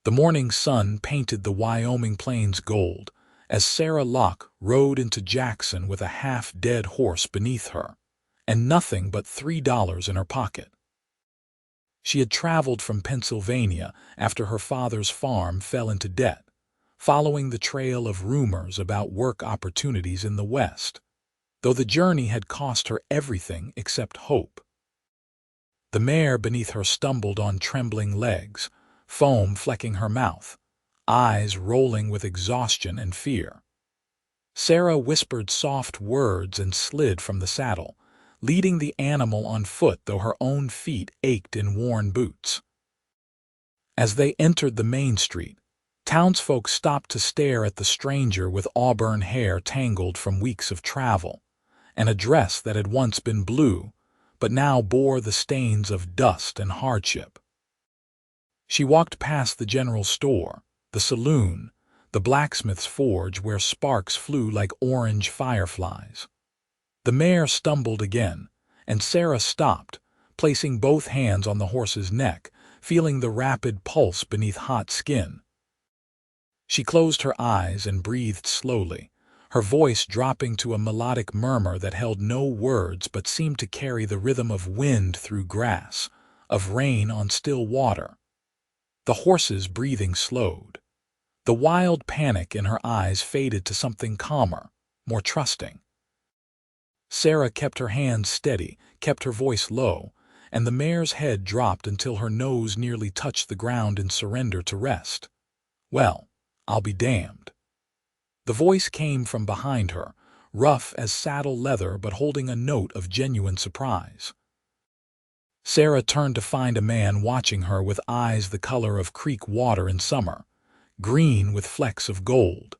The morning sun painted the Wyoming plains gold as Sarah Locke rode into Jackson with a half-dead horse beneath her, and nothing but $3 in her pocket. She had traveled from Pennsylvania after her father's farm fell into debt, following the trail of rumors about work opportunities in the West, though the journey had cost her everything except hope. The mare beneath her stumbled on trembling legs, foam flecking her mouth, eyes rolling with exhaustion and fear. Sarah whispered soft words and slid from the saddle, leading the animal on foot though her own feet ached in worn boots. As they entered the main street, townsfolk stopped to stare at the stranger with auburn hair tangled from weeks of travel, and a dress that had once been blue, but now bore the stains of dust and hardship. She walked past the general store, the saloon, the blacksmith's forge where sparks flew like orange fireflies. The mare stumbled again, and Sarah stopped, placing both hands on the horse's neck, feeling the rapid pulse beneath hot skin. She closed her eyes and breathed slowly, her voice dropping to a melodic murmur that held no words but seemed to carry the rhythm of wind through grass, of rain on still water. The horse's breathing slowed. The wild panic in her eyes faded to something calmer, more trusting. Sarah kept her hands steady, kept her voice low, and the mare's head dropped until her nose nearly touched the ground in surrender to rest. "Well, I'll be damned." The voice came from behind her, rough as saddle leather but holding a note of genuine surprise. Sarah turned to find a man watching her with eyes the color of creek water in summer, green with flecks of gold.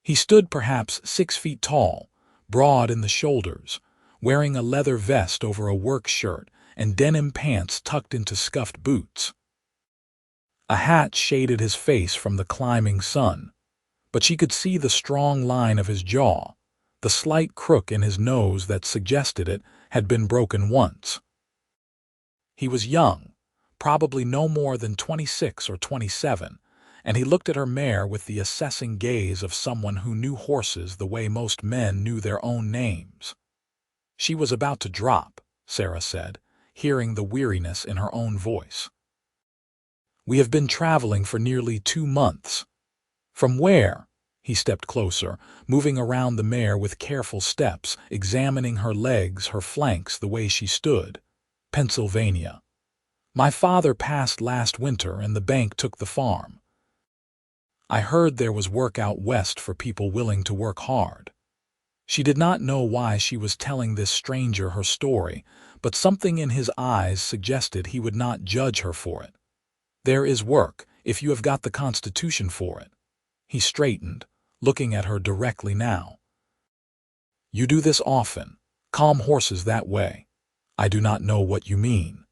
He stood perhaps 6 feet tall, broad in the shoulders, wearing a leather vest over a work shirt and denim pants tucked into scuffed boots. A hat shaded his face from the climbing sun, but she could see the strong line of his jaw, the slight crook in his nose that suggested it had been broken once. He was young, probably no more than 26 or 27, and he looked at her mare with the assessing gaze of someone who knew horses the way most men knew their own names. She was about to drop, Sarah said, hearing the weariness in her own voice. "We have been traveling for nearly 2 months. "From where?" He stepped closer, moving around the mare with careful steps, examining her legs, her flanks, the way she stood. "Pennsylvania. My father passed last winter and the bank took the farm. I heard there was work out west for people willing to work hard." She did not know why she was telling this stranger her story, but something in his eyes suggested he would not judge her for it. "There is work, if you have got the constitution for it." He straightened, looking at her directly now. "You do this often, calm horses that way. I do not know what you mean."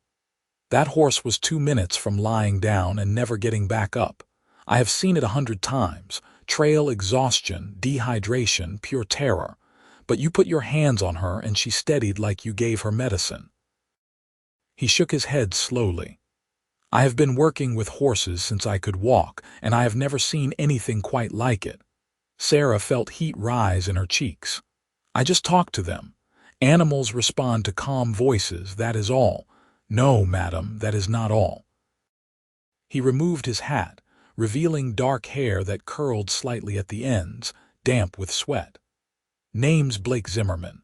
"That horse was 2 minutes from lying down and never getting back up. I have seen it 100 times. Trail exhaustion, dehydration, pure terror. But you put your hands on her and she steadied like you gave her medicine." He shook his head slowly. "I have been working with horses since I could walk, and I have never seen anything quite like it." Sarah felt heat rise in her cheeks. "I just talk to them. Animals respond to calm voices, that is all." "No, madam, that is not all." He removed his hat, revealing dark hair that curled slightly at the ends, damp with sweat. "Name's Blake Zimmerman.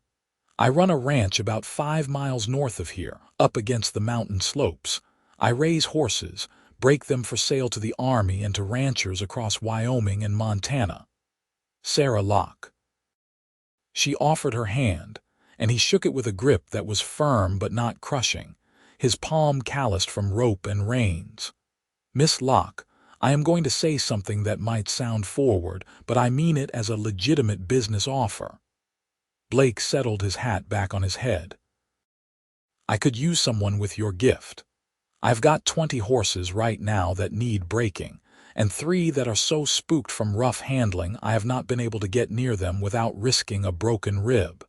I run a ranch about 5 miles north of here, up against the mountain slopes. I raise horses, break them for sale to the army and to ranchers across Wyoming and Montana." Sarah Locke. She offered her hand, and he shook it with a grip that was firm but not crushing, his palm calloused from rope and reins. "Miss Locke, I am going to say something that might sound forward, but I mean it as a legitimate business offer." Blake settled his hat back on his head. "I could use someone with your gift. I've got 20 horses right now that need breaking, and 3 that are so spooked from rough handling I have not been able to get near them without risking a broken rib.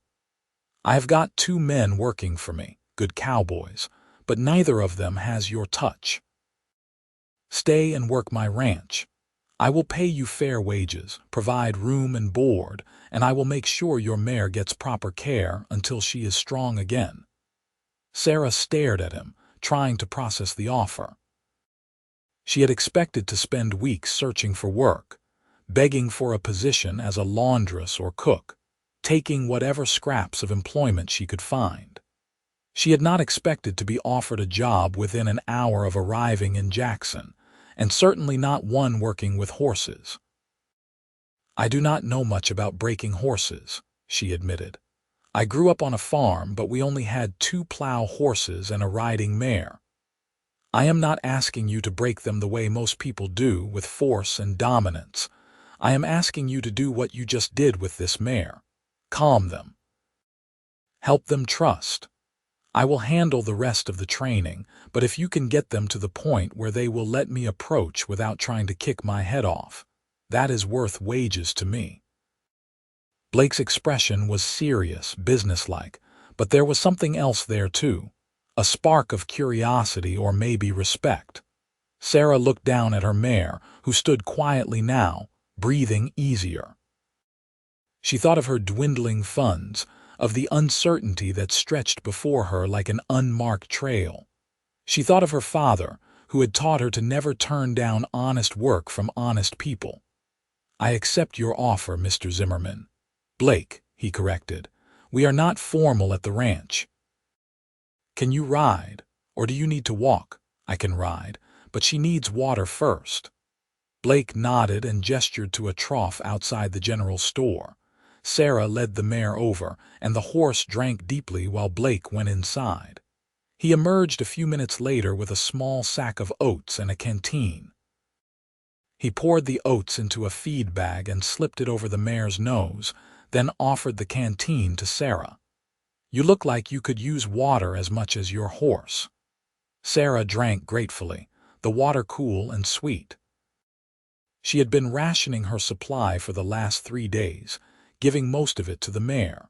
I have got 2 men working for me, good cowboys, but neither of them has your touch." Stay and work my ranch. I will pay you fair wages, provide room and board, and I will make sure your mare gets proper care until she is strong again." Sarah stared at him, trying to process the offer. She had expected to spend weeks searching for work, begging for a position as a laundress or cook, taking whatever scraps of employment she could find. She had not expected to be offered a job within an hour of arriving in Jackson, and certainly not one working with horses. "I do not know much about breaking horses," she admitted. "I grew up on a farm, but we only had 2 plow horses and a riding mare. I am not asking you to break them the way most people do, with force and dominance. I am asking you to do what you just did with this mare. Calm them. Help them trust. I will handle the rest of the training, but if you can get them to the point where they will let me approach without trying to kick my head off, that is worth wages to me." Blake's expression was serious, businesslike, but there was something else there too, a spark of curiosity or maybe respect. Sarah looked down at her mare, who stood quietly now, breathing easier. She thought of her dwindling funds, of the uncertainty that stretched before her like an unmarked trail. She thought of her father, who had taught her to never turn down honest work from honest people. "I accept your offer, Mr. Zimmerman." "Blake," he corrected. "We are not formal at the ranch." "Can you ride, or do you need to walk?" "I can ride, but she needs water first." Blake nodded and gestured to a trough outside the general store. Sarah led the mare over, and the horse drank deeply while Blake went inside. He emerged a few minutes later with a small sack of oats and a canteen. He poured the oats into a feed bag and slipped it over the mare's nose, then offered the canteen to Sarah. "You look like you could use water as much as your horse." Sarah drank gratefully, the water cool and sweet. She had been rationing her supply for the last 3 days, giving most of it to the mare.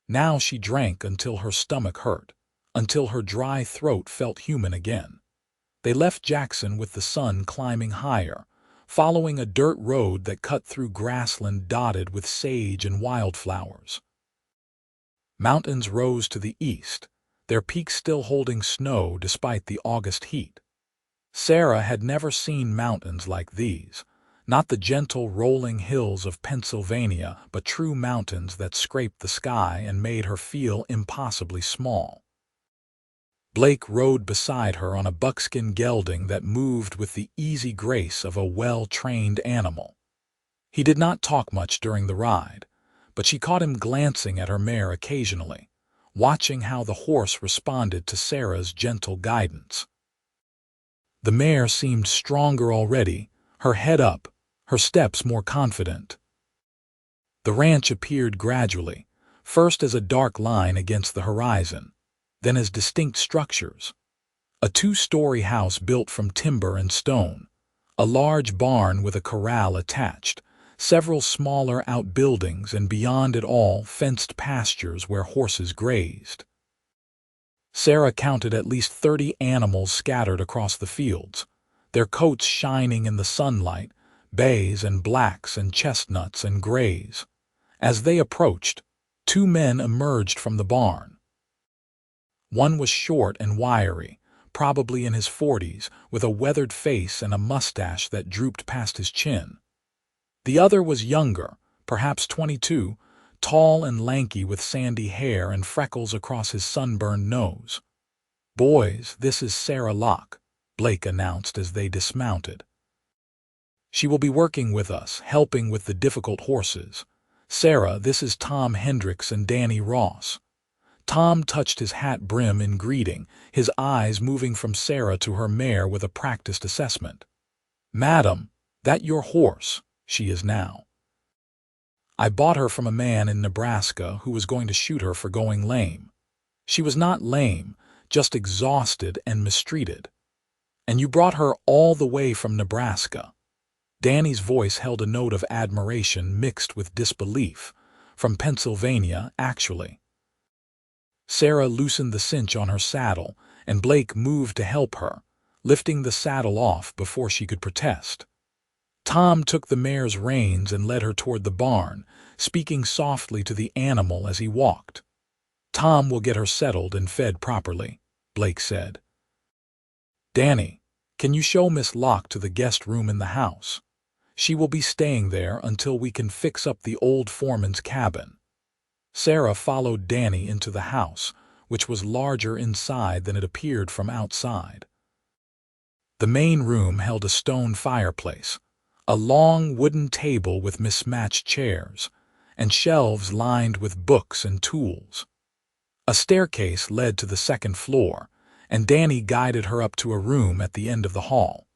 Now she drank until her stomach hurt, until her dry throat felt human again. They left Jackson with the sun climbing higher, following a dirt road that cut through grassland dotted with sage and wildflowers. Mountains rose to the east, their peaks still holding snow despite the August heat. Sarah had never seen mountains like these, not the gentle rolling hills of Pennsylvania, but true mountains that scraped the sky and made her feel impossibly small. Blake rode beside her on a buckskin gelding that moved with the easy grace of a well-trained animal. He did not talk much during the ride, but she caught him glancing at her mare occasionally, watching how the horse responded to Sarah's gentle guidance. The mare seemed stronger already, her head up, her steps more confident. The ranch appeared gradually, first as a dark line against the horizon, then as distinct structures. A 2-story house built from timber and stone, a large barn with a corral attached, several smaller outbuildings, and beyond it all fenced pastures where horses grazed. Sarah counted at least 30 animals scattered across the fields, their coats shining in the sunlight, bays and blacks and chestnuts and grays. As they approached, 2 men emerged from the barn. One was short and wiry, probably in his 40s, with a weathered face and a mustache that drooped past his chin. The other was younger, perhaps 22, tall and lanky with sandy hair and freckles across his sunburned nose. "Boys, this is Sarah Locke," Blake announced as they dismounted. "She will be working with us, helping with the difficult horses. Sarah, this is Tom Hendricks and Danny Ross." Tom touched his hat brim in greeting, his eyes moving from Sarah to her mare with a practiced assessment. "Madam, that your horse?" "She is now. I bought her from a man in Nebraska who was going to shoot her for going lame. She was not lame, just exhausted and mistreated. And you brought her all the way from Nebraska." Danny's voice held a note of admiration mixed with disbelief. "From Pennsylvania, actually." Sarah loosened the cinch on her saddle, and Blake moved to help her, lifting the saddle off before she could protest. Tom took the mare's reins and led her toward the barn, speaking softly to the animal as he walked. "Tom will get her settled and fed properly," Blake said. "Danny, can you show Miss Locke to the guest room in the house? She will be staying there until we can fix up the old foreman's cabin." Sarah followed Danny into the house, which was larger inside than it appeared from outside. The main room held a stone fireplace, a long wooden table with mismatched chairs, and shelves lined with books and tools. A staircase led to the second floor, and Danny guided her up to a room at the end of the hall.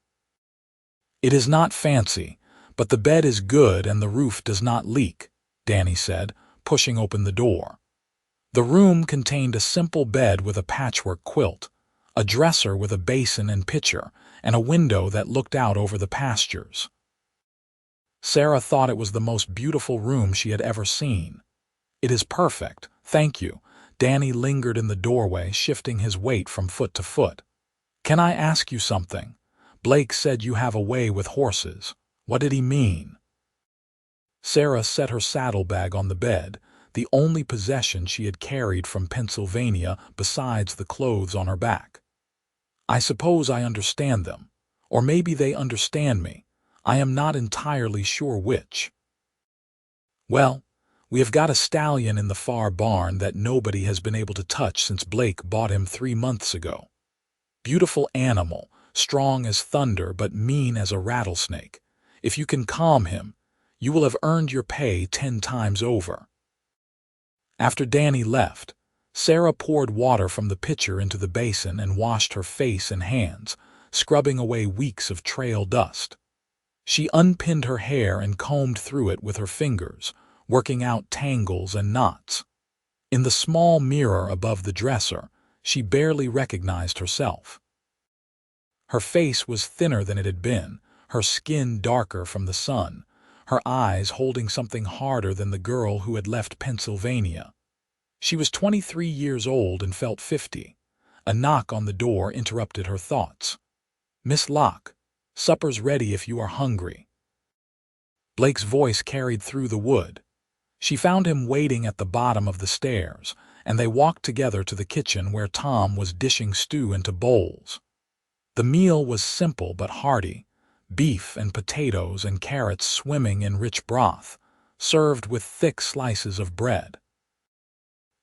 "It is not fancy, but the bed is good and the roof does not leak," Danny said, pushing open the door. The room contained a simple bed with a patchwork quilt, a dresser with a basin and pitcher, and a window that looked out over the pastures. Sarah thought it was the most beautiful room she had ever seen. "It is perfect, thank you." Danny lingered in the doorway, shifting his weight from foot to foot. "Can I ask you something? Blake said you have a way with horses. What did he mean?" Sarah set her saddlebag on the bed, the only possession she had carried from Pennsylvania besides the clothes on her back. "I suppose I understand them, or maybe they understand me. I am not entirely sure which. Well, we have got a stallion in the far barn that nobody has been able to touch since Blake bought him 3 months ago. Beautiful animal, strong as thunder but mean as a rattlesnake. If you can calm him, you will have earned your pay 10 times over." After Danny left, Sarah poured water from the pitcher into the basin and washed her face and hands, scrubbing away weeks of trail dust. She unpinned her hair and combed through it with her fingers, working out tangles and knots. In the small mirror above the dresser, she barely recognized herself. Her face was thinner than it had been, her skin darker from the sun, her eyes holding something harder than the girl who had left Pennsylvania. She was 23 years old and felt 50. A knock on the door interrupted her thoughts. "Miss Locke, supper's ready if you are hungry." Blake's voice carried through the wood. She found him waiting at the bottom of the stairs, and they walked together to the kitchen where Tom was dishing stew into bowls. The meal was simple but hearty, beef and potatoes and carrots swimming in rich broth, served with thick slices of bread.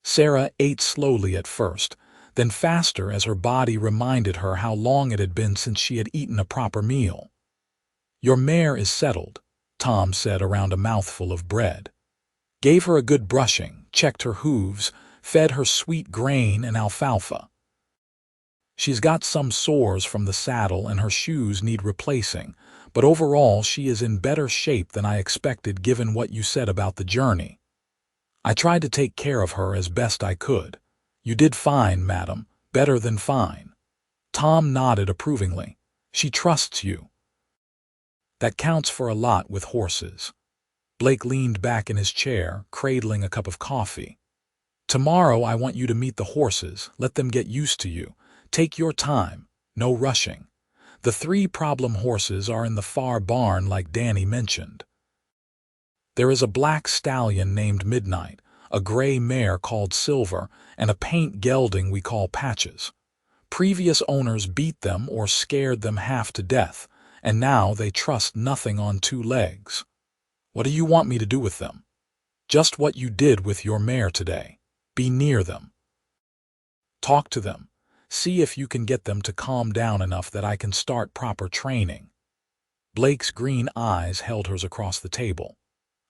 Sarah ate slowly at first, then faster as her body reminded her how long it had been since she had eaten a proper meal. "Your mare is settled," Tom said around a mouthful of bread. "Gave her a good brushing, checked her hooves, fed her sweet grain and alfalfa. She's got some sores from the saddle and her shoes need replacing, but overall she is in better shape than I expected given what you said about the journey. I tried to take care of her as best I could. You did fine, madam, better than fine." Tom nodded approvingly. "She trusts you." "That counts for a lot with horses." Blake leaned back in his chair, cradling a cup of coffee. "Tomorrow I want you to meet the horses, let them get used to you. Take your time, no rushing. The 3 problem horses are in the far barn like Danny mentioned. There is a black stallion named Midnight, a gray mare called Silver, and a paint gelding we call Patches. Previous owners beat them or scared them half to death, and now they trust nothing on 2 legs. What do you want me to do with them?" "Just what you did with your mare today. Be near them. Talk to them. See if you can get them to calm down enough that I can start proper training." Blake's green eyes held hers across the table.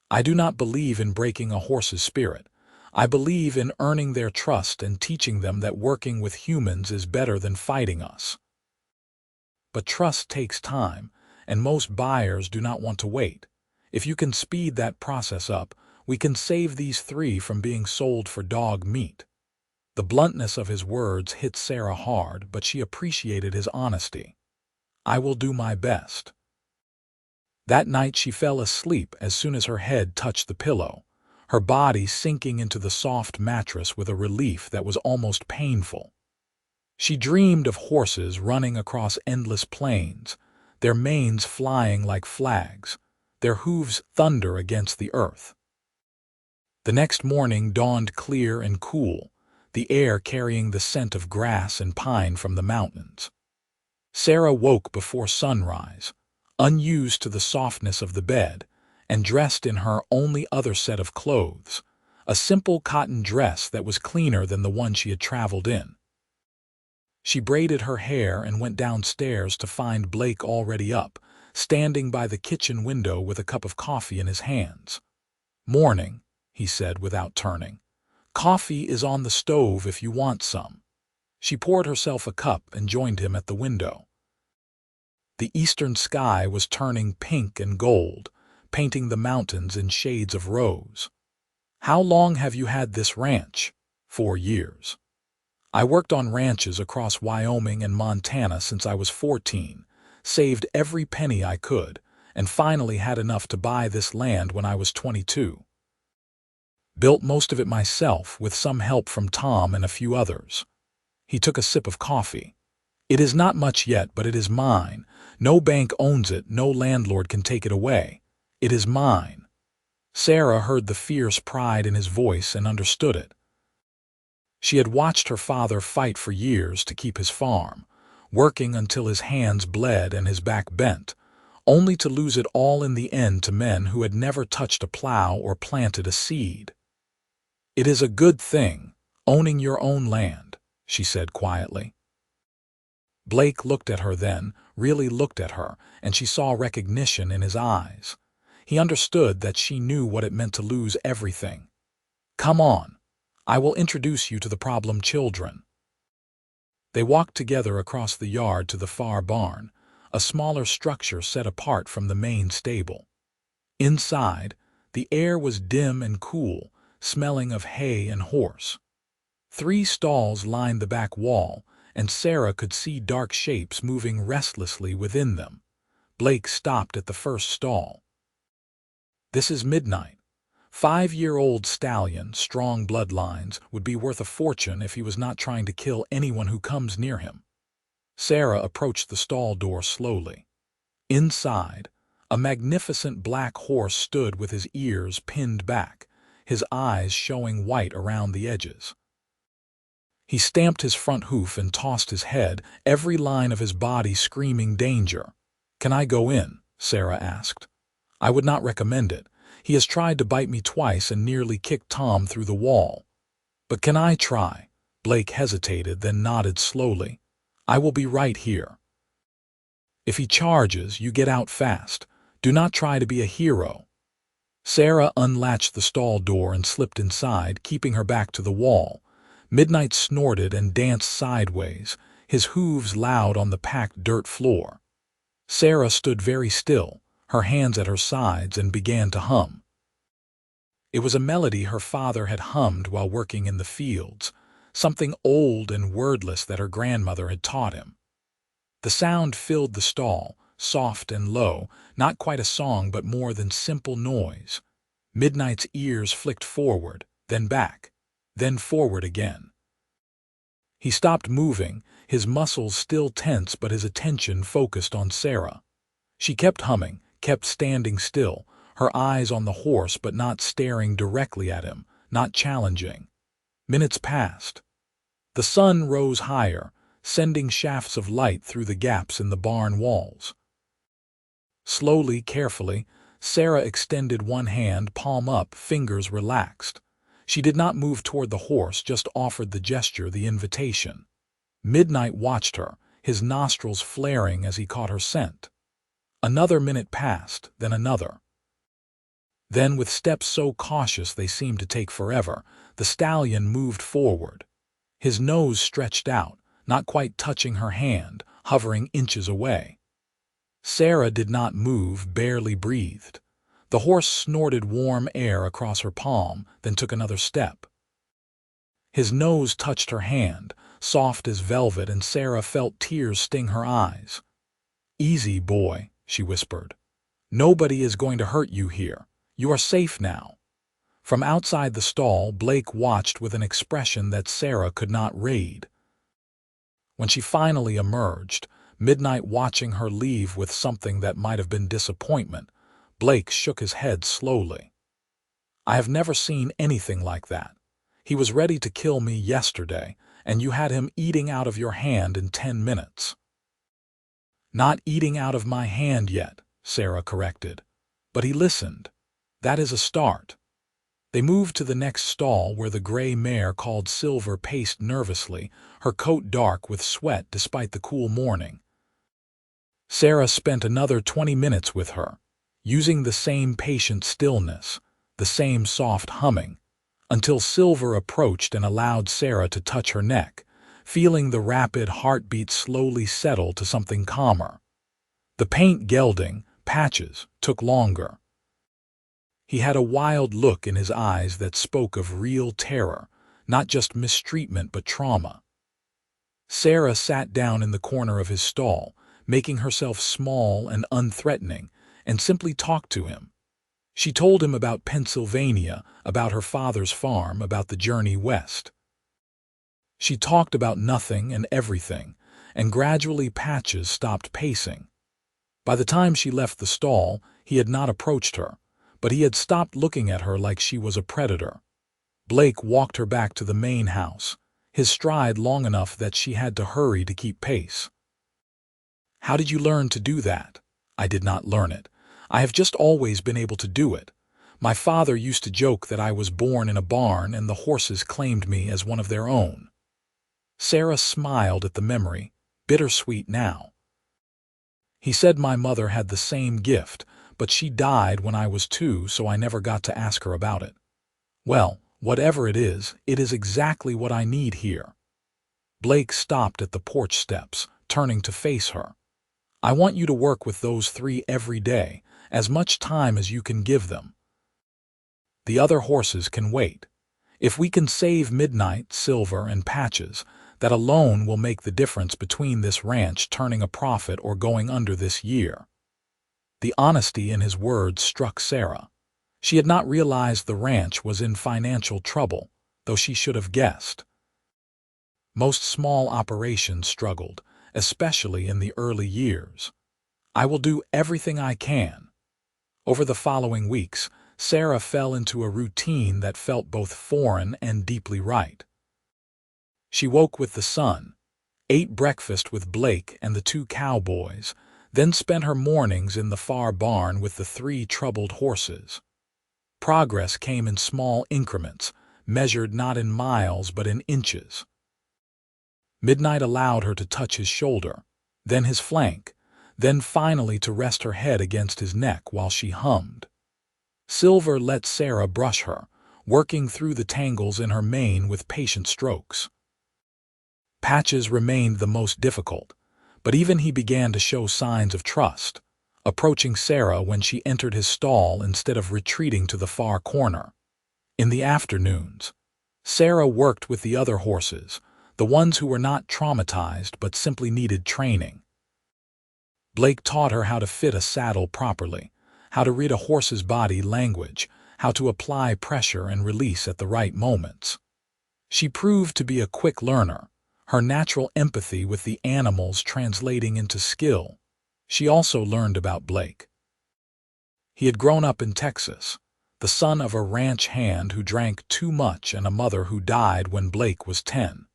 "I do not believe in breaking a horse's spirit. I believe in earning their trust and teaching them that working with humans is better than fighting us. But trust takes time, and most buyers do not want to wait. If you can speed that process up, we can save these 3 from being sold for dog meat." The bluntness of his words hit Sarah hard, but she appreciated his honesty. "I will do my best." That night she fell asleep as soon as her head touched the pillow, her body sinking into the soft mattress with a relief that was almost painful. She dreamed of horses running across endless plains, their manes flying like flags, their hooves thunder against the earth. The next morning dawned clear and cool, the air carrying the scent of grass and pine from the mountains. Sarah woke before sunrise, unused to the softness of the bed, and dressed in her only other set of clothes, a simple cotton dress that was cleaner than the one she had traveled in. She braided her hair and went downstairs to find Blake already up, standing by the kitchen window with a cup of coffee in his hands. "Morning," he said without turning. "Coffee is on the stove if you want some." She poured herself a cup and joined him at the window. The eastern sky was turning pink and gold, painting the mountains in shades of rose. "How long have you had this ranch?" "4 years. I worked on ranches across Wyoming and Montana since I was 14, saved every penny I could, and finally had enough to buy this land when I was 22. Built most of it myself with some help from Tom and a few others." He took a sip of coffee. "It is not much yet, but it is mine. No bank owns it, no landlord can take it away. It is mine." Sarah heard the fierce pride in his voice and understood it. She had watched her father fight for years to keep his farm, working until his hands bled and his back bent, only to lose it all in the end to men who had never touched a plow or planted a seed. "It is a good thing, owning your own land," she said quietly. Blake looked at her then, really looked at her, and she saw recognition in his eyes. He understood that she knew what it meant to lose everything. "Come on. I will introduce you to the problem children." They walked together across the yard to the far barn, a smaller structure set apart from the main stable. Inside, the air was dim and cool, smelling of hay and horse. 3 stalls lined the back wall, and Sarah could see dark shapes moving restlessly within them. Blake stopped at the first stall. "This is Midnight. 5-year-old stallion, strong bloodlines, would be worth a fortune if he was not trying to kill anyone who comes near him." Sarah approached the stall door slowly. Inside, a magnificent black horse stood with his ears pinned back, his eyes showing white around the edges. He stamped his front hoof and tossed his head, every line of his body screaming danger. "Can I go in?" Sarah asked. "I would not recommend it. He has tried to bite me twice and nearly kicked Tom through the wall." "But can I try?" Blake hesitated, then nodded slowly. "I will be right here." "If he charges, you get out fast. Do not try to be a hero." Sarah unlatched the stall door and slipped inside, keeping her back to the wall. Midnight snorted and danced sideways, his hooves loud on the packed dirt floor. Sarah stood very still, her hands at her sides, and began to hum. It was a melody her father had hummed while working in the fields, something old and wordless that her grandmother had taught him. The sound filled the stall, soft and low, not quite a song but more than simple noise. Midnight's ears flicked forward, then back, then forward again. He stopped moving, his muscles still tense but his attention focused on Sarah. She kept humming, kept standing still, her eyes on the horse but not staring directly at him, not challenging. Minutes passed. The sun rose higher, sending shafts of light through the gaps in the barn walls. Slowly, carefully, Sarah extended one hand, palm up, fingers relaxed. She did not move toward the horse, just offered the gesture, the invitation. Midnight watched her, his nostrils flaring as he caught her scent. Another minute passed, then another. Then, with steps so cautious they seemed to take forever, the stallion moved forward. His nose stretched out, not quite touching her hand, hovering inches away. Sarah did not move, barely breathed. The horse snorted warm air across her palm, then took another step. His nose touched her hand, soft as velvet, and Sarah felt tears sting her eyes. "Easy, boy," she whispered. "Nobody is going to hurt you here. You are safe now." From outside the stall, Blake watched with an expression that Sarah could not read. When she finally emerged, Midnight watching her leave with something that might have been disappointment, Blake shook his head slowly. "I have never seen anything like that. He was ready to kill me yesterday, and you had him eating out of your hand in 10 minutes. "Not eating out of my hand yet," Sarah corrected. "But he listened. That is a start." They moved to the next stall where the gray mare called Silver paced nervously, her coat dark with sweat despite the cool morning. Sarah spent another 20 minutes with her, using the same patient stillness, the same soft humming, until Silver approached and allowed Sarah to touch her neck, feeling the rapid heartbeat slowly settle to something calmer. The paint gelding, Patches, took longer. He had a wild look in his eyes that spoke of real terror, not just mistreatment but trauma. Sarah sat down in the corner of his stall, making herself small and unthreatening, and simply talked to him. She told him about Pennsylvania, about her father's farm, about the journey west. She talked about nothing and everything, and gradually Patches stopped pacing. By the time she left the stall, he had not approached her, but he had stopped looking at her like she was a predator. Blake walked her back to the main house, his stride long enough that she had to hurry to keep pace. "How did you learn to do that?" "I did not learn it. I have just always been able to do it. My father used to joke that I was born in a barn and the horses claimed me as one of their own." Sarah smiled at the memory, bittersweet now. "He said my mother had the same gift, but she died when I was 2, so I never got to ask her about it." "Well, whatever it is exactly what I need here." Blake stopped at the porch steps, turning to face her. "I want you to work with those 3 every day, as much time as you can give them. The other horses can wait. If we can save Midnight, Silver, and Patches, that alone will make the difference between this ranch turning a profit or going under this year." The honesty in his words struck Sarah. She had not realized the ranch was in financial trouble, though she should have guessed. Most small operations struggled, especially in the early years. "I will do everything I can." Over the following weeks, Sarah fell into a routine that felt both foreign and deeply right. She woke with the sun, ate breakfast with Blake and the 2 cowboys, then spent her mornings in the far barn with the 3 troubled horses. Progress came in small increments, measured not in miles but in inches. Midnight allowed her to touch his shoulder, then his flank, then finally to rest her head against his neck while she hummed. Silver let Sarah brush her, working through the tangles in her mane with patient strokes. Patches remained the most difficult, but even he began to show signs of trust, approaching Sarah when she entered his stall instead of retreating to the far corner. In the afternoons, Sarah worked with the other horses, the ones who were not traumatized but simply needed training. Blake taught her how to fit a saddle properly, how to read a horse's body language, how to apply pressure and release at the right moments. She proved to be a quick learner, her natural empathy with the animals translating into skill. She also learned about Blake. He had grown up in Texas, the son of a ranch hand who drank too much and a mother who died when Blake was 10.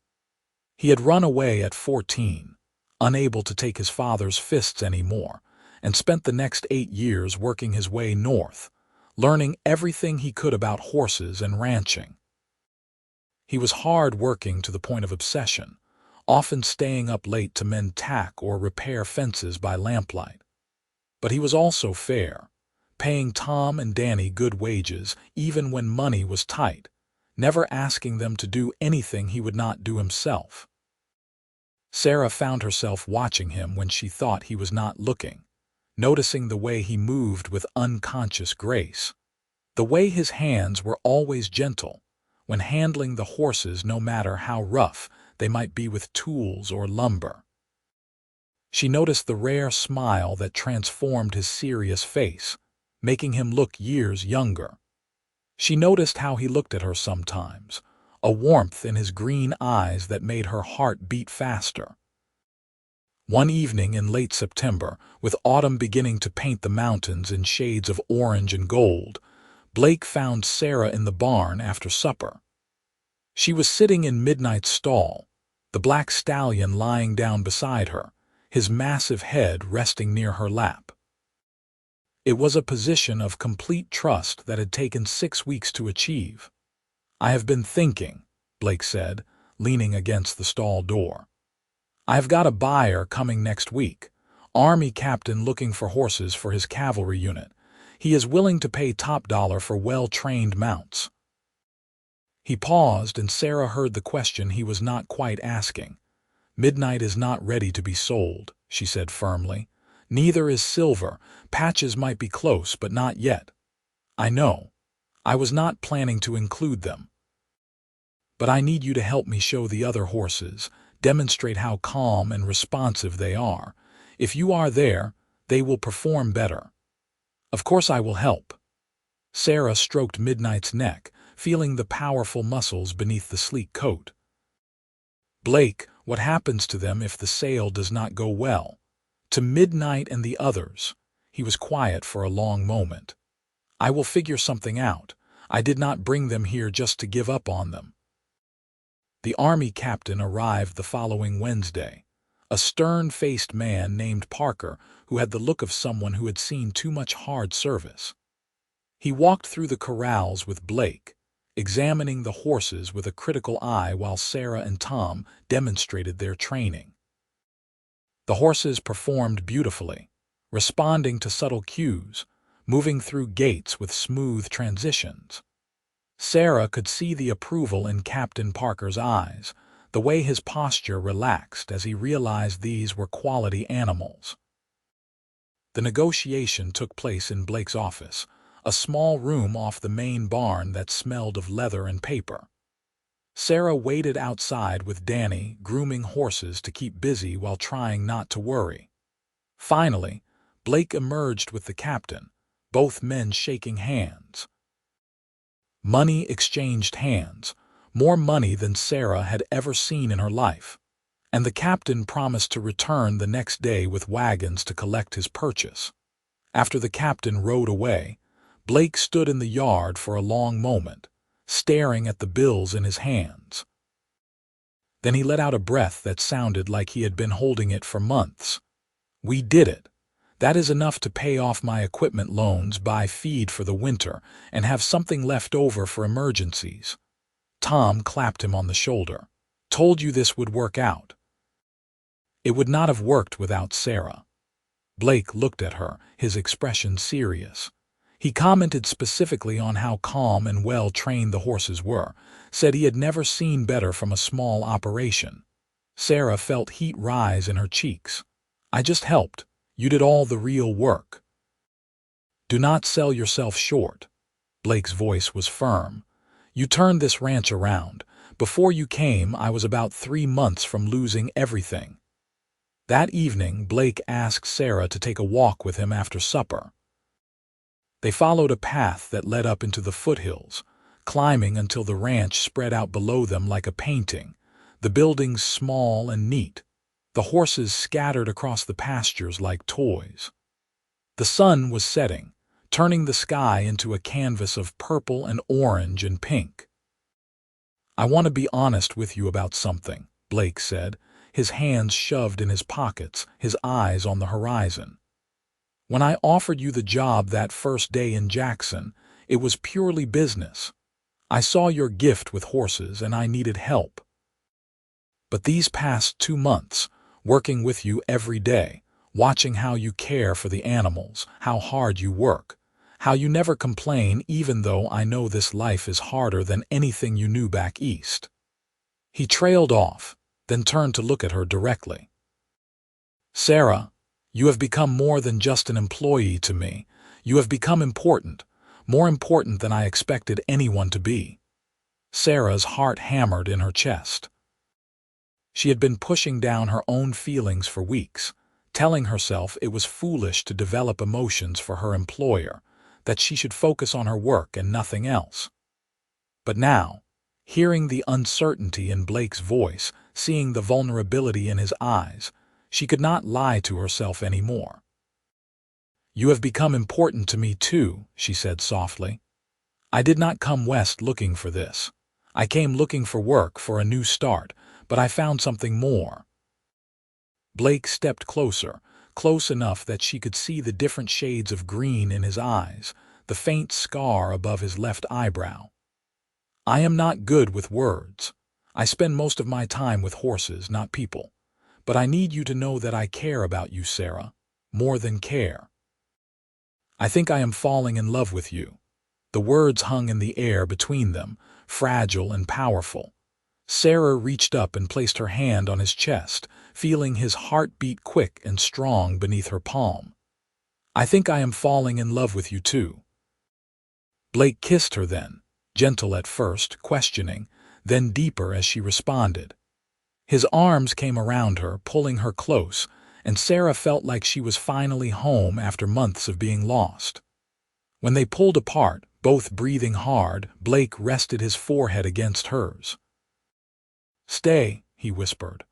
He had run away at 14, unable to take his father's fists anymore, and spent the next 8 years working his way north, learning everything he could about horses and ranching. He was hard-working to the point of obsession, often staying up late to mend tack or repair fences by lamplight. But he was also fair, paying Tom and Danny good wages even when money was tight, never asking them to do anything he would not do himself. Sarah found herself watching him when she thought he was not looking, noticing the way he moved with unconscious grace, the way his hands were always gentle when handling the horses no matter how rough they might be with tools or lumber. She noticed the rare smile that transformed his serious face, making him look years younger. She noticed how he looked at her sometimes, a warmth in his green eyes that made her heart beat faster, One evening in late September, with autumn beginning to paint the mountains in shades of orange and gold, Blake found Sarah in the barn after supper. She was sitting in Midnight's stall, the black stallion lying down beside her, his massive head resting near her lap. It was a position of complete trust that had taken 6 weeks to achieve. "I have been thinking," Blake said, leaning against the stall door. "I have got a buyer coming next week, Army captain looking for horses for his cavalry unit. He is willing to pay top dollar for well-trained mounts." He paused, and Sarah heard the question he was not quite asking. "Midnight is not ready to be sold," she said firmly. "Neither is Silver. Patches might be close, but not yet." "I know. I was not planning to include them. But I need you to help me show the other horses, demonstrate how calm and responsive they are. If you are there, they will perform better." "Of course I will help." Sarah stroked Midnight's neck, feeling the powerful muscles beneath the sleek coat. "Blake, what happens to them if the sale does not go well? To Midnight and the others?" He was quiet for a long moment. "I will figure something out. I did not bring them here just to give up on them." The Army captain arrived the following Wednesday, a stern-faced man named Parker who had the look of someone who had seen too much hard service. He walked through the corrals with Blake, examining the horses with a critical eye while Sarah and Tom demonstrated their training. The horses performed beautifully, responding to subtle cues, moving through gaits with smooth transitions. Sarah could see the approval in Captain Parker's eyes, the way his posture relaxed as he realized these were quality animals. The negotiation took place in Blake's office, a small room off the main barn that smelled of leather and paper. Sarah waited outside with Danny, grooming horses to keep busy while trying not to worry. Finally, Blake emerged with the captain, both men shaking hands. Money exchanged hands, more money than Sarah had ever seen in her life, and the captain promised to return the next day with wagons to collect his purchase. After the captain rode away, Blake stood in the yard for a long moment, staring at the bills in his hands. Then he let out a breath that sounded like he had been holding it for months. "We did it. That is enough to pay off my equipment loans, buy feed for the winter, and have something left over for emergencies." Tom clapped him on the shoulder. "Told you this would work out." It would not have worked without Sarah. Blake looked at her, his expression serious. He commented specifically on how calm and well-trained the horses were, said he had never seen better from a small operation. Sarah felt heat rise in her cheeks. "I just helped. You did all the real work." "Do not sell yourself short." Blake's voice was firm. "You turned this ranch around. Before you came, I was about 3 months from losing everything." That evening, Blake asked Sarah to take a walk with him after supper. They followed a path that led up into the foothills, climbing until the ranch spread out below them like a painting, the buildings small and neat, the horses scattered across the pastures like toys. The sun was setting, turning the sky into a canvas of purple and orange and pink. "I want to be honest with you about something," Blake said, his hands shoved in his pockets, his eyes on the horizon. "When I offered you the job that first day in Jackson, it was purely business. I saw your gift with horses and I needed help. But these past 2 months, working with you every day, watching how you care for the animals, how hard you work, how you never complain even though I know this life is harder than anything you knew back east." He trailed off, then turned to look at her directly. "Sarah, you have become more than just an employee to me. You have become important, more important than I expected anyone to be." Sarah's heart hammered in her chest. She had been pushing down her own feelings for weeks, telling herself it was foolish to develop emotions for her employer, that she should focus on her work and nothing else. But now, hearing the uncertainty in Blake's voice, seeing the vulnerability in his eyes, She could not lie to herself anymore. "You have become important to me too," she said softly. "I did not come west looking for this. I came looking for work, for a new start, but I found something more." Blake stepped closer, close enough that she could see the different shades of green in his eyes, the faint scar above his left eyebrow. "I am not good with words. I spend most of my time with horses, not people. But I need you to know that I care about you, Sarah. More than care. I think I am falling in love with you." The words hung in the air between them, fragile and powerful. Sarah reached up and placed her hand on his chest, feeling his heart beat quick and strong beneath her palm. "I think I am falling in love with you too." Blake kissed her then, gentle at first, questioning, then deeper as she responded. His arms came around her, pulling her close, and Sarah felt like she was finally home after months of being lost. When they pulled apart, both breathing hard, Blake rested his forehead against hers. "Stay," he whispered.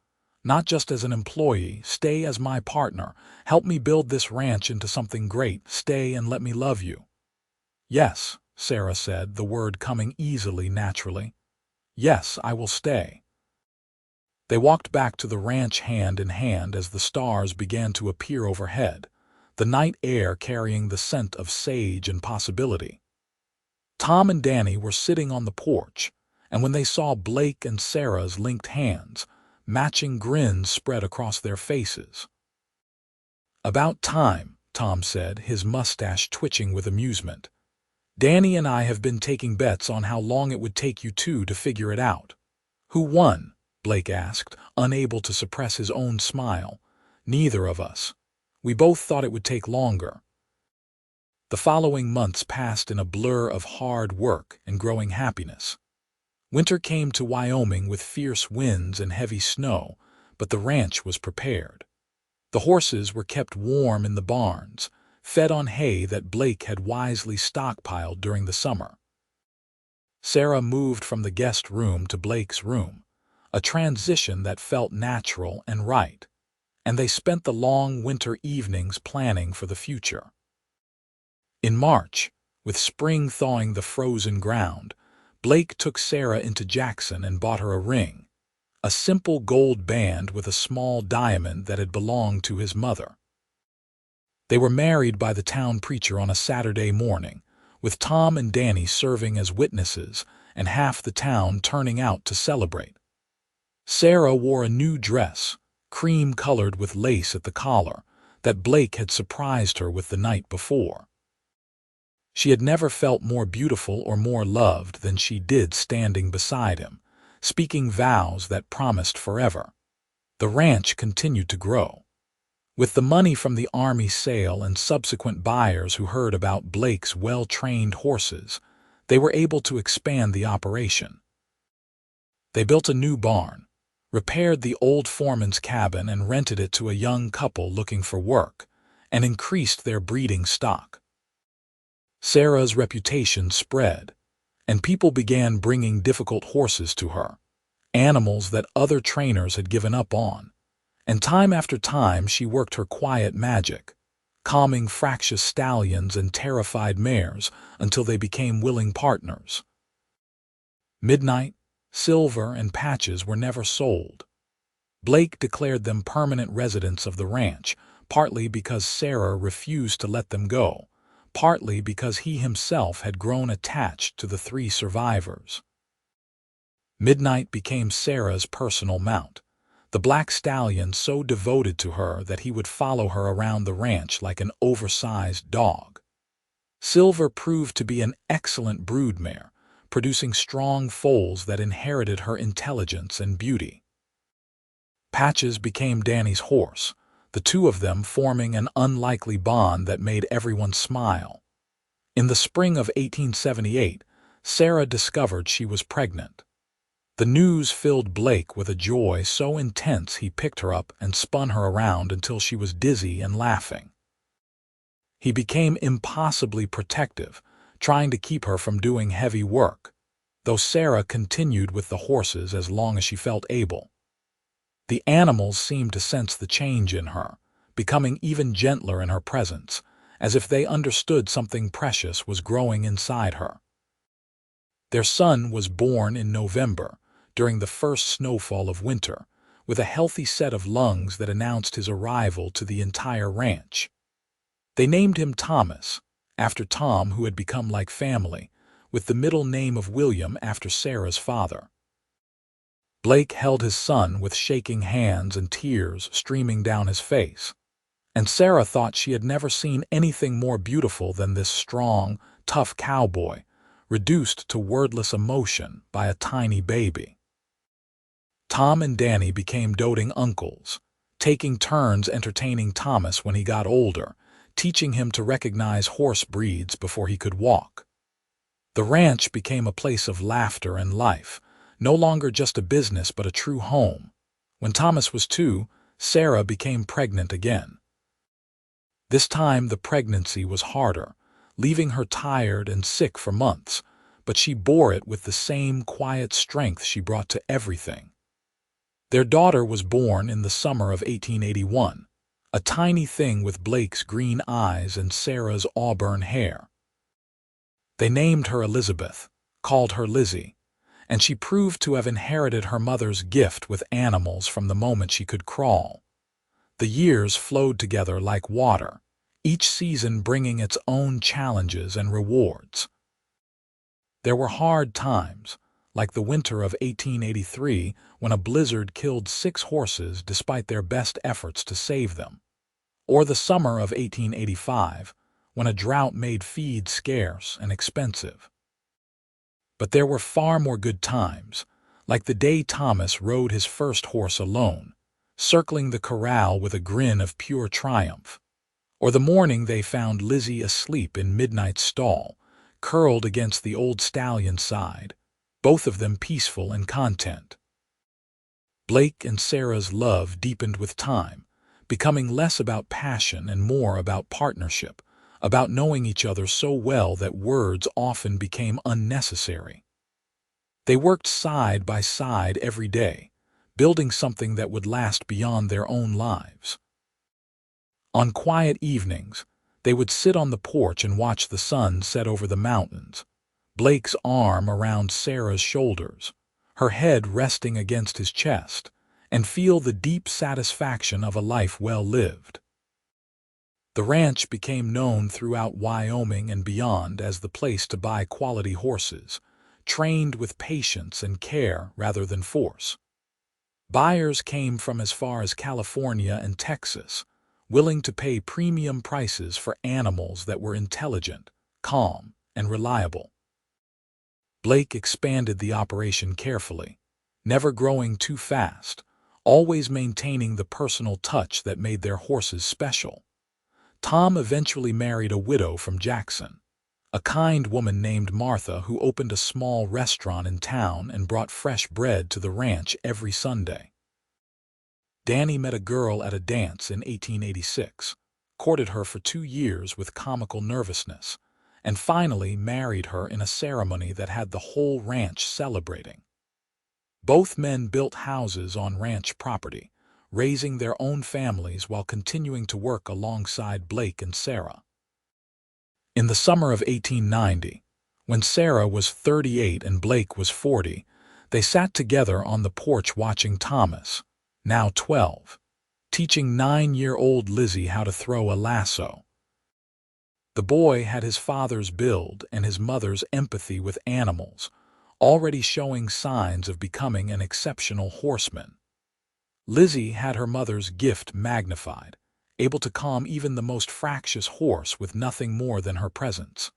"Not just as an employee, stay as my partner. Help me build this ranch into something great. Stay and let me love you." "Yes," Sarah said, the word coming easily, naturally. "Yes, I will stay." They walked back to the ranch hand in hand as the stars began to appear overhead, the night air carrying the scent of sage and possibility. Tom and Danny were sitting on the porch, and when they saw Blake and Sarah's linked hands, matching grins spread across their faces. "About time," Tom said, his mustache twitching with amusement. "Danny and I have been taking bets on how long it would take you two to figure it out." "Who won?" Blake asked, unable to suppress his own smile. "Neither of us. We both thought it would take longer." The following months passed in a blur of hard work and growing happiness. Winter came to Wyoming with fierce winds and heavy snow, but the ranch was prepared. The horses were kept warm in the barns, fed on hay that Blake had wisely stockpiled during the summer. Sarah moved from the guest room to Blake's room, a transition that felt natural and right, and they spent the long winter evenings planning for the future. In March, with spring thawing the frozen ground, Blake took Sarah into Jackson and bought her a ring, a simple gold band with a small diamond that had belonged to his mother. They were married by the town preacher on a Saturday morning, with Tom and Danny serving as witnesses and half the town turning out to celebrate. Sarah wore a new dress, cream-colored with lace at the collar, that Blake had surprised her with the night before. She had never felt more beautiful or more loved than she did standing beside him, speaking vows that promised forever. The ranch continued to grow. With the money from the Army sale and subsequent buyers who heard about Blake's well-trained horses, they were able to expand the operation. They built a new barn, repaired the old foreman's cabin and rented it to a young couple looking for work, and increased their breeding stock. Sarah's reputation spread, and people began bringing difficult horses to her, animals that other trainers had given up on, and time after time she worked her quiet magic, calming fractious stallions and terrified mares until they became willing partners. Midnight, Silver, and Patches were never sold. Blake declared them permanent residents of the ranch, partly because Sarah refused to let them go, partly because he himself had grown attached to the three survivors. Midnight became Sarah's personal mount, the black stallion so devoted to her that he would follow her around the ranch like an oversized dog. Silver proved to be an excellent broodmare, producing strong foals that inherited her intelligence and beauty. Patches became Danny's horse, the two of them forming an unlikely bond that made everyone smile. In the spring of 1878, Sarah discovered she was pregnant. The news filled Blake with a joy so intense he picked her up and spun her around until she was dizzy and laughing. He became impossibly protective, trying to keep her from doing heavy work, though Sarah continued with the horses as long as she felt able. The animals seemed to sense the change in her, becoming even gentler in her presence, as if they understood something precious was growing inside her. Their son was born in November, during the first snowfall of winter, with a healthy set of lungs that announced his arrival to the entire ranch. They named him Thomas, after Tom, who had become like family, with the middle name of William after Sarah's father. Blake held his son with shaking hands and tears streaming down his face, and Sarah thought she had never seen anything more beautiful than this strong, tough cowboy, reduced to wordless emotion by a tiny baby. Tom and Danny became doting uncles, taking turns entertaining Thomas when he got older, teaching him to recognize horse breeds before he could walk. The ranch became a place of laughter and life, no longer just a business but a true home. When Thomas was 2, Sarah became pregnant again. This time the pregnancy was harder, leaving her tired and sick for months, but she bore it with the same quiet strength she brought to everything. Their daughter was born in the summer of 1881, a tiny thing with Blake's green eyes and Sarah's auburn hair. They named her Elizabeth, called her Lizzie, and she proved to have inherited her mother's gift with animals from the moment she could crawl. The years flowed together like water, each season bringing its own challenges and rewards. There were hard times, like the winter of 1883 when a blizzard killed 6 horses despite their best efforts to save them, or the summer of 1885 when a drought made feed scarce and expensive. But there were far more good times, like the day Thomas rode his first horse alone, circling the corral with a grin of pure triumph, or the morning they found Lizzie asleep in Midnight's stall, curled against the old stallion's side, both of them peaceful and content. Blake and Sarah's love deepened with time, becoming less about passion and more about partnership, about knowing each other so well that words often became unnecessary. They worked side by side every day, building something that would last beyond their own lives. On quiet evenings, they would sit on the porch and watch the sun set over the mountains, Blake's arm around Sarah's shoulders, her head resting against his chest, and feel the deep satisfaction of a life well lived. The ranch became known throughout Wyoming and beyond as the place to buy quality horses, trained with patience and care rather than force. Buyers came from as far as California and Texas, willing to pay premium prices for animals that were intelligent, calm, and reliable. Blake expanded the operation carefully, never growing too fast, always maintaining the personal touch that made their horses special. Tom eventually married a widow from Jackson, a kind woman named Martha who opened a small restaurant in town and brought fresh bread to the ranch every Sunday. Danny met a girl at a dance in 1886, courted her for 2 years with comical nervousness, and finally married her in a ceremony that had the whole ranch celebrating. Both men built houses on ranch property, raising their own families while continuing to work alongside Blake and Sarah. In the summer of 1890, when Sarah was 38 and Blake was 40, they sat together on the porch watching Thomas, now 12, teaching 9-year-old Lizzie how to throw a lasso. The boy had his father's build and his mother's empathy with animals, already showing signs of becoming an exceptional horseman. Lizzie had her mother's gift magnified, able to calm even the most fractious horse with nothing more than her presence.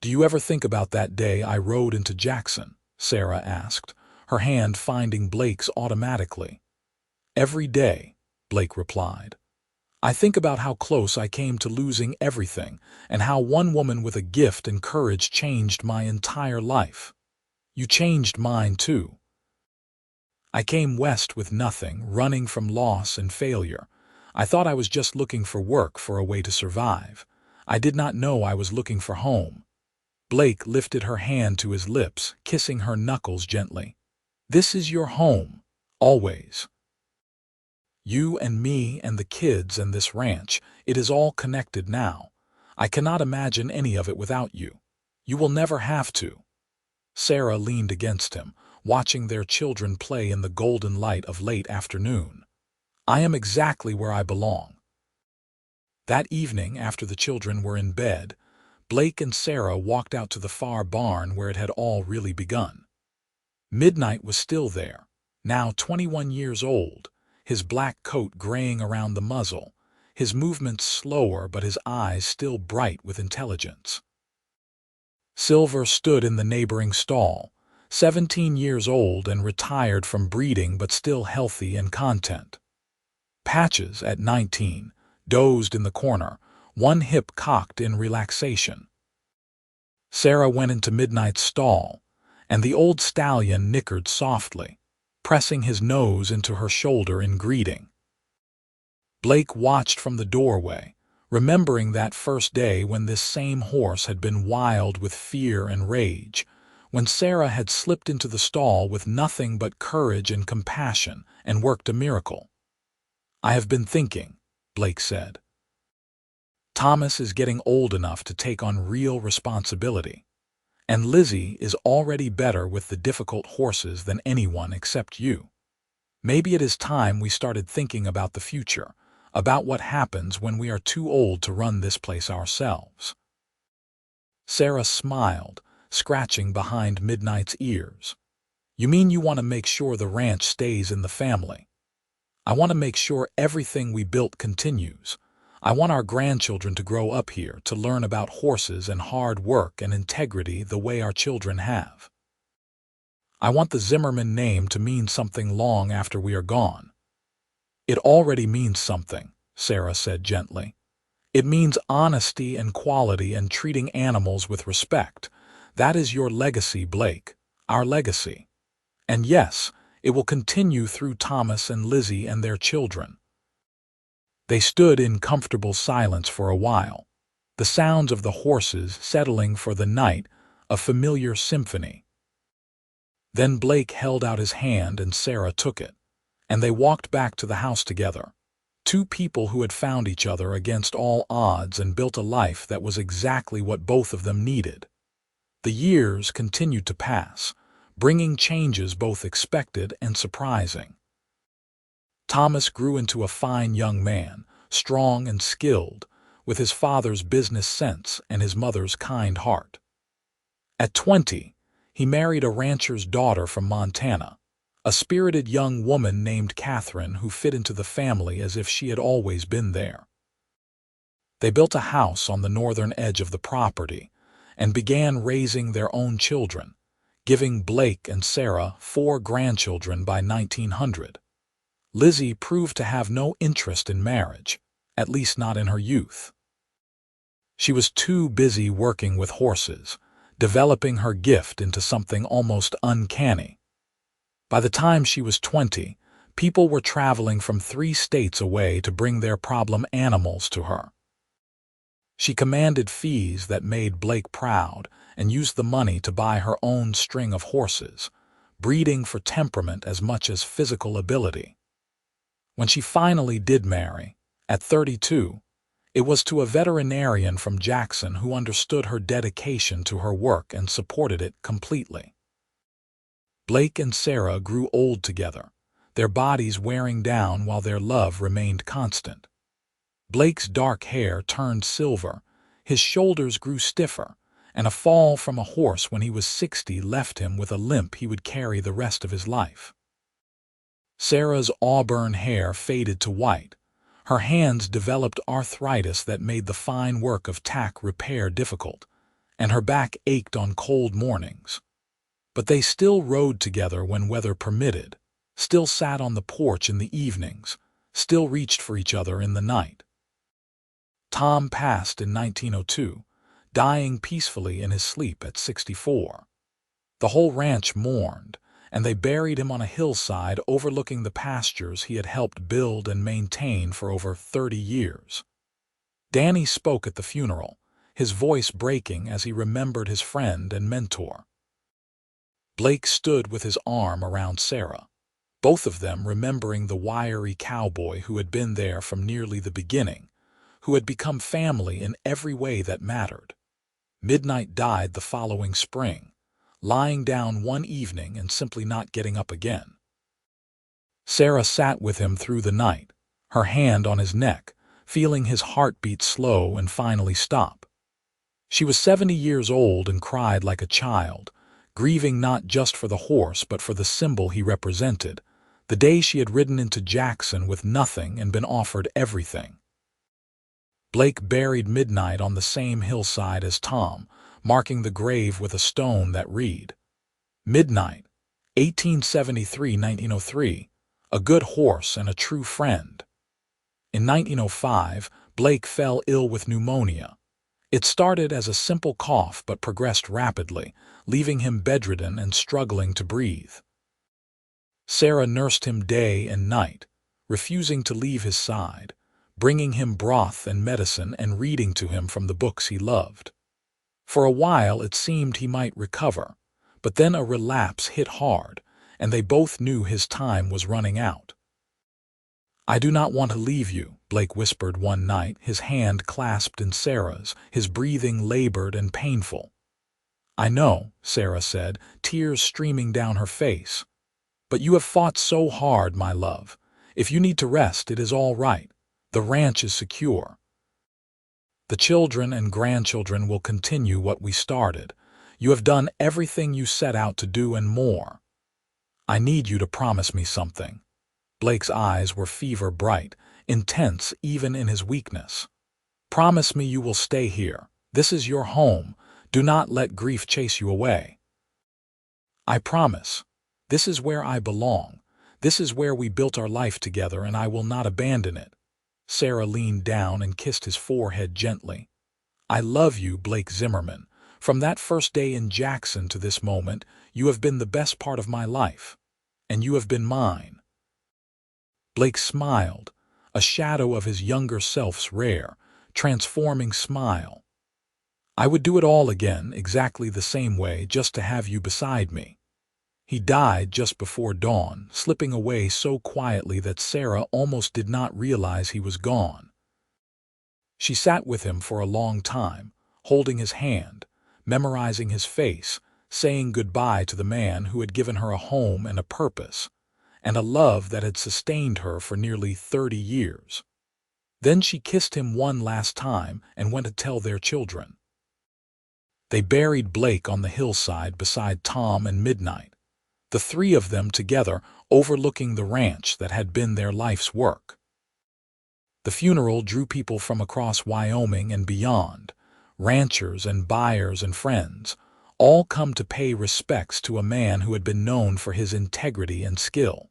"Do you ever think about that day I rode into Jackson?" Sarah asked, her hand finding Blake's automatically. "Every day," Blake replied. "I think about how close I came to losing everything and how one woman with a gift and courage changed my entire life. You changed mine too. I came west with nothing, running from loss and failure. I thought I was just looking for work, for a way to survive. I did not know I was looking for home." Blake lifted her hand to his lips, kissing her knuckles gently. "This is your home. Always. You and me and the kids and this ranch, it is all connected now. I cannot imagine any of it without you. You will never have to." Sarah leaned against him, watching their children play in the golden light of late afternoon. "I am exactly where I belong." That evening, after the children were in bed, Blake and Sarah walked out to the far barn where it had all really begun. Midnight was still there, now 21 years old, his black coat graying around the muzzle, his movements slower but his eyes still bright with intelligence. Silver stood in the neighboring stall, 17 years old and retired from breeding but still healthy and content. Patches, at 19, dozed in the corner, one hip cocked in relaxation. Sarah went into Midnight's stall, and the old stallion nickered softly, pressing his nose into her shoulder in greeting. Blake watched from the doorway, remembering that first day when this same horse had been wild with fear and rage, when Sarah had slipped into the stall with nothing but courage and compassion and worked a miracle. "I have been thinking," Blake said. "Thomas is getting old enough to take on real responsibility, and Lizzie is already better with the difficult horses than anyone except you. Maybe it is time we started thinking about the future, about what happens when we are too old to run this place ourselves." Sarah smiled, scratching behind Midnight's ears. "You mean you want to make sure the ranch stays in the family? I want to make sure everything we built continues. I want our grandchildren to grow up here to learn about horses and hard work and integrity the way our children have. I want the Zimmerman name to mean something long after we are gone." "It already means something," Sarah said gently. "It means honesty and quality and treating animals with respect. That is your legacy, Blake, our legacy. And yes, it will continue through Thomas and Lizzie and their children." They stood in comfortable silence for a while, the sounds of the horses settling for the night, a familiar symphony. Then Blake held out his hand and Sarah took it, and they walked back to the house together, two people who had found each other against all odds and built a life that was exactly what both of them needed. The years continued to pass, bringing changes both expected and surprising. Thomas grew into a fine young man, strong and skilled, with his father's business sense and his mother's kind heart. At 20, he married a rancher's daughter from Montana, a spirited young woman named Catherine who fit into the family as if she had always been there. They built a house on the northern edge of the property and began raising their own children, giving Blake and Sarah 4 grandchildren by 1900. Lizzie proved to have no interest in marriage, at least not in her youth. She was too busy working with horses, developing her gift into something almost uncanny. By the time she was 20, people were traveling from 3 states away to bring their problem animals to her. She commanded fees that made Blake proud and used the money to buy her own string of horses, breeding for temperament as much as physical ability. When she finally did marry, at 32, it was to a veterinarian from Jackson who understood her dedication to her work and supported it completely. Blake and Sarah grew old together, their bodies wearing down while their love remained constant. Blake's dark hair turned silver, his shoulders grew stiffer, and a fall from a horse when he was 60 left him with a limp he would carry the rest of his life. Sarah's auburn hair faded to white. Her hands developed arthritis that made the fine work of tack repair difficult, and her back ached on cold mornings. But they still rode together when weather permitted, still sat on the porch in the evenings, still reached for each other in the night. Tom passed in 1902, dying peacefully in his sleep at 64. The whole ranch mourned, and they buried him on a hillside overlooking the pastures he had helped build and maintain for over 30 years. Danny spoke at the funeral, his voice breaking as he remembered his friend and mentor. Blake stood with his arm around Sarah. both of them remembering the wiry cowboy who had been there from nearly the beginning, who had become family in every way that mattered. Midnight died the following spring, lying down one evening and simply not getting up again. Sarah sat with him through the night, her hand on his neck, feeling his heartbeat slow and finally stop. She was 70 years old and cried like a child, grieving not just for the horse but for the symbol he represented, the day she had ridden into Jackson with nothing and been offered everything. Blake buried Midnight on the same hillside as Tom, marking the grave with a stone that read, Midnight, 1873–1903, a good horse and a true friend. In 1905, Blake fell ill with pneumonia. It started as a simple cough but progressed rapidly, leaving him bedridden and struggling to breathe. Sarah nursed him day and night, refusing to leave his side, bringing him broth and medicine and reading to him from the books he loved. For a while it seemed he might recover, but then a relapse hit hard, and they both knew his time was running out. "I do not want to leave you," Blake whispered one night, his hand clasped in Sarah's, his breathing labored and painful. "I know," Sarah said, tears streaming down her face. "But you have fought so hard, my love. If you need to rest, it is all right. The ranch is secure. The children and grandchildren will continue what we started. You have done everything you set out to do and more. I need you to promise me something." Blake's eyes were fever bright, intense even in his weakness. "Promise me you will stay here. This is your home. Do not let grief chase you away." "I promise. This is where I belong. This is where we built our life together, and I will not abandon it." Sarah leaned down and kissed his forehead gently. "I love you, Blake Zimmerman. From that first day in Jackson to this moment, you have been the best part of my life. And you have been mine." Blake smiled, a shadow of his younger self's rare, transforming smile. "I would do it all again, exactly the same way, just to have you beside me." He died just before dawn, slipping away so quietly that Sarah almost did not realize he was gone. She sat with him for a long time, holding his hand, memorizing his face, saying goodbye to the man who had given her a home and a purpose, and a love that had sustained her for nearly 30 years. Then she kissed him one last time and went to tell their children. They buried Blake on the hillside beside Tom and Midnight, the three of them together overlooking the ranch that had been their life's work. The funeral drew people from across Wyoming and beyond, ranchers and buyers and friends, all come to pay respects to a man who had been known for his integrity and skill.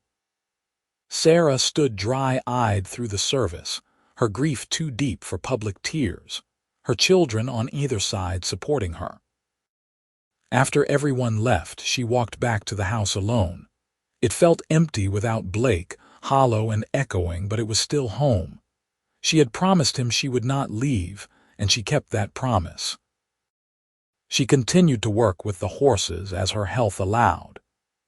Sarah stood dry-eyed through the service, her grief too deep for public tears, her children on either side supporting her. After everyone left, she walked back to the house alone. It felt empty without Blake, hollow and echoing, but it was still home. She had promised him she would not leave, and she kept that promise. She continued to work with the horses as her health allowed,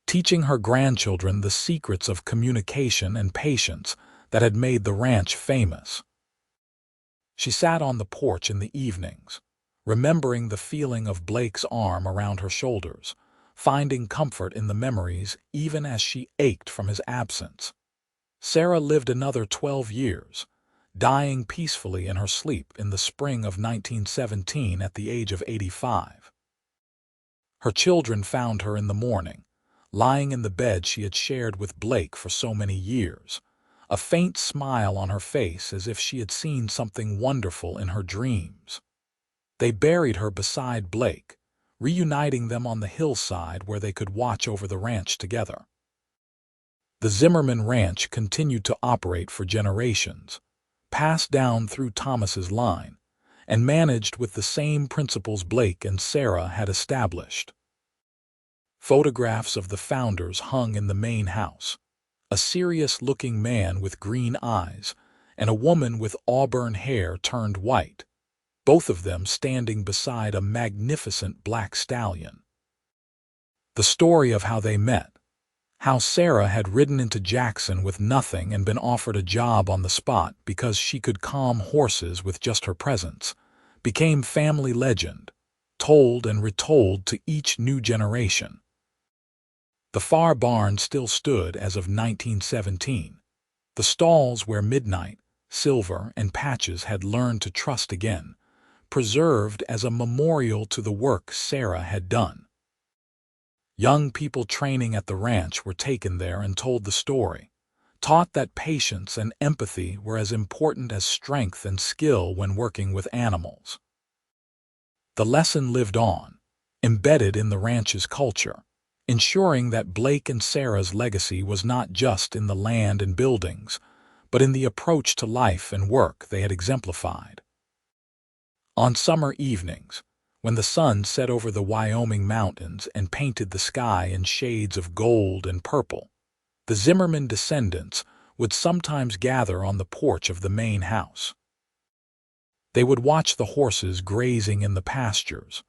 teaching her grandchildren the secrets of communication and patience that had made the ranch famous. She sat on the porch in the evenings, remembering the feeling of Blake's arm around her shoulders, finding comfort in the memories even as she ached from his absence. Sarah lived another 12 years, dying peacefully in her sleep in the spring of 1917 at the age of 85. Her children found her in the morning, lying in the bed she had shared with Blake for so many years, a faint smile on her face as if she had seen something wonderful in her dreams. They buried her beside Blake, reuniting them on the hillside where they could watch over the ranch together. The Zimmerman Ranch continued to operate for generations, passed down through Thomas's line, and managed with the same principles Blake and Sarah had established. Photographs of the founders hung in the main house, a serious-looking man with green eyes and a woman with auburn hair turned white, both of them standing beside a magnificent black stallion. The story of how they met, How Sarah had ridden into Jackson with nothing and been offered a job on the spot because she could calm horses with just her presence, became family legend, told and retold to each new generation. The Farr barn still stood as of 1917, the stalls where Midnight, Silver, and Patches had learned to trust again, preserved as a memorial to the work Sarah had done. Young people training at the ranch were taken there and told the story, taught that patience and empathy were as important as strength and skill when working with animals. The lesson lived on, embedded in the ranch's culture, ensuring that Blake and Sarah's legacy was not just in the land and buildings, but in the approach to life and work they had exemplified. On summer evenings, when the sun set over the Wyoming mountains and painted the sky in shades of gold and purple, the Zimmerman descendants would sometimes gather on the porch of the main house. They would watch the horses grazing in the pastures,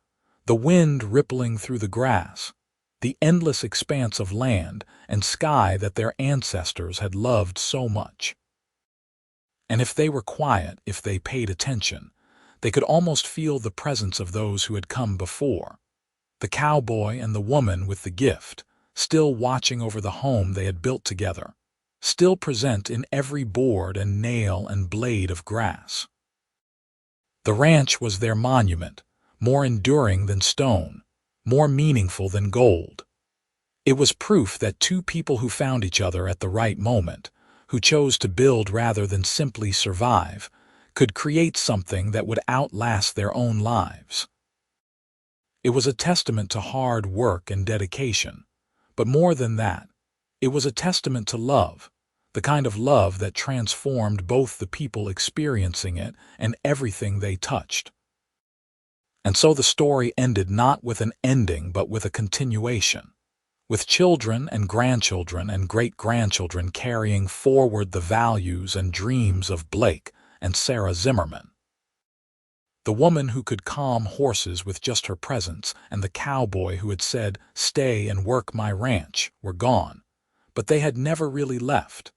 the wind rippling through the grass, the endless expanse of land and sky that their ancestors had loved so much. And if they were quiet, if they paid attention, they could almost feel the presence of those who had come before, the cowboy and the woman with the gift, still watching over the home they had built together, still present in every board and nail and blade of grass. The ranch was their monument, more enduring than stone, more meaningful than gold. It was proof that two people who found each other at the right moment, who chose to build rather than simply survive, could create something that would outlast their own lives. It was a testament to hard work and dedication, but more than that, it was a testament to love, the kind of love that transformed both the people experiencing it and everything they touched. And so the story ended not with an ending but with a continuation, with children and grandchildren and great-grandchildren carrying forward the values and dreams of Blake and Sarah Zimmerman. The woman who could calm horses with just her presence and the cowboy who had said, "Stay and work my ranch," were gone, but they had never really left.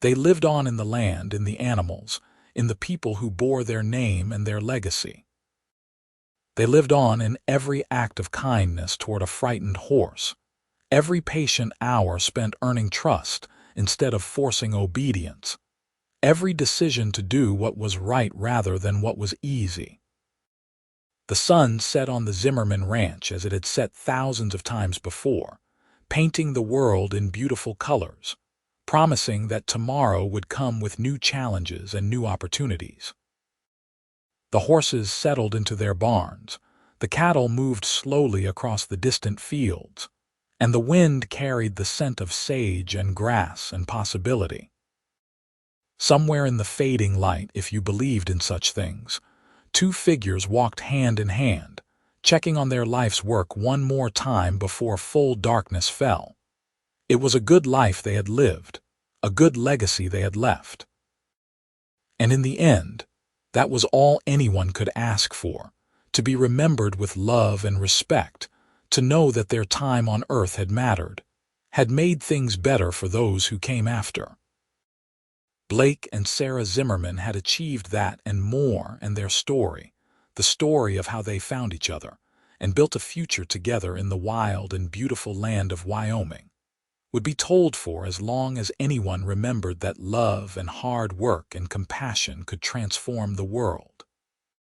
They lived on in the land, in the animals, in the people who bore their name and their legacy. They lived on in every act of kindness toward a frightened horse, every patient hour spent earning trust instead of forcing obedience, every decision to do what was right rather than what was easy. The sun set on the Zimmerman ranch as it had set thousands of times before, painting the world in beautiful colors, promising that tomorrow would come with new challenges and new opportunities. The horses settled into their barns, the cattle moved slowly across the distant fields, and the wind carried the scent of sage and grass and possibility. Somewhere in the fading light, if you believed in such things, two figures walked hand in hand, checking on their life's work one more time before full darkness fell. It was a good life they had lived, a good legacy they had left. And in the end, that was all anyone could ask for, to be remembered with love and respect, to know that their time on earth had mattered, had made things better for those who came after. Blake and Sarah Zimmerman had achieved that and more, and their story, the story of how they found each other and built a future together in the wild and beautiful land of Wyoming, would be told for as long as anyone remembered that love and hard work and compassion could transform the world.